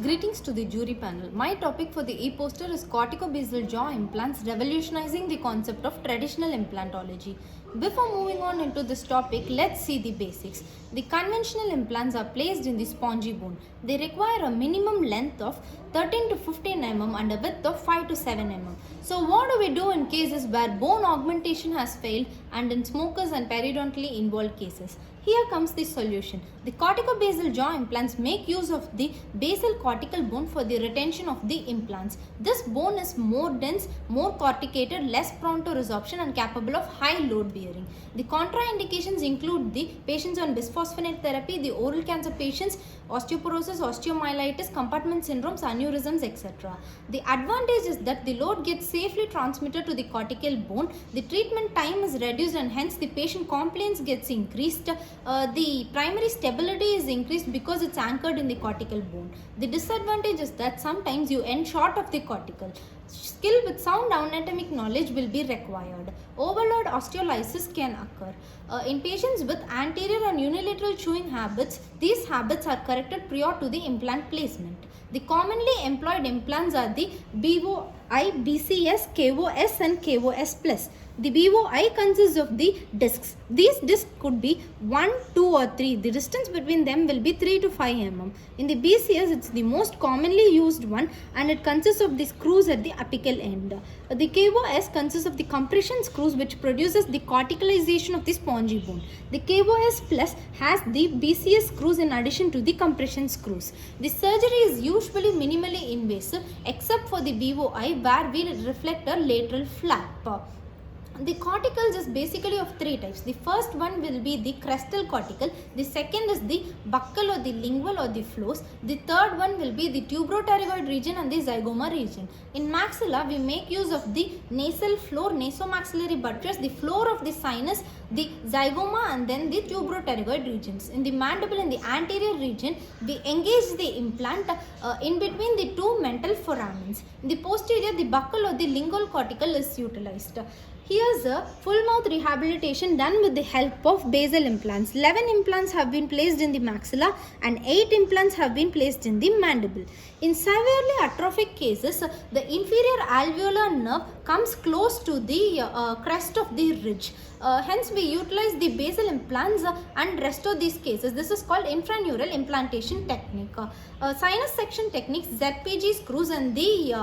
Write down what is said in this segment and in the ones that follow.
Greetings to the jury panel. My topic for the e-poster is Corticobasal jaw implants, revolutionizing the concept of traditional implantology. Before moving on into this topic, let's see the basics. The conventional implants are placed in the spongy bone. They require a minimum length of 13 to 15 mm and a width of 5 to 7 mm. So what do we do in cases where bone augmentation has failed and in smokers and periodontally involved cases? Here comes the solution. The corticobasal jaw implants make use of the basal cortical bone for the retention of the implants. This bone is more dense, more corticated, less prone to resorption and capable of high load bearing. The contraindications include the patients on bisphosphonate therapy, the oral cancer patients, osteoporosis, osteomyelitis, compartment syndromes, aneurysms, etc. The advantage is that the load gets safely transmitted to the cortical bone, the treatment time is reduced and hence the patient compliance gets increased. The primary stability is increased because it's anchored in the cortical bone. The disadvantage is that sometimes you end short of the cortical. Skill with sound anatomic knowledge will be required. Overload osteolysis can occur. In patients with anterior and unilateral chewing habits, these habits are corrected prior to the implant placement. The commonly employed implants are the BOI, BCS, KOS and KOS+. The BOI consists of the discs. These discs could be 1, 2 or 3. The distance between them will be 3 to 5 mm. In the BCS, it's the most commonly used one and it consists of the screws at the apical end. The KOS consists of the compression screws which produces the corticalization of the spongy bone. The KOS Plus has the BCS screws in addition to the compression screws. The surgery is usually minimally invasive except for the BOI where we reflect a lateral flap. The corticals is basically of three types. The first one will be the crestal cortical. The second is the buccal or the lingual or the floors. The third one will be the tuberopterygoid region and the zygoma region. In maxilla, we make use of the nasal floor, nasomaxillary buttress, the floor of the sinus, the zygoma and then the tuberopterygoid regions. In the mandible, in the anterior region, we engage the implant in between the two mental foramens. In the posterior, the buccal or the lingual cortical is utilized. Here's a full mouth rehabilitation done with the help of basal implants. 11 implants have been placed in the maxilla and 8 implants have been placed in the mandible. In severely atrophic cases, the inferior alveolar nerve comes close to the crest of the ridge. Hence, we utilize the basal implants and restore these cases. This is called infraneural implantation technique. Sinus section techniques, ZPG screws and the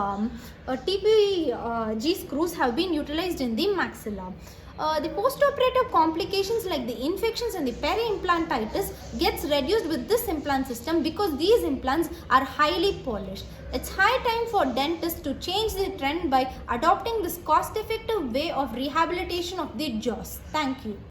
TPG screws have been utilized in the maxilla. The postoperative complications like the infections and the peri-implantitis gets reduced with this implant system because these implants are highly polished. It's high time for dentists to change the trend by adopting this cost-effective way of rehabilitation of the jaws. Thank you.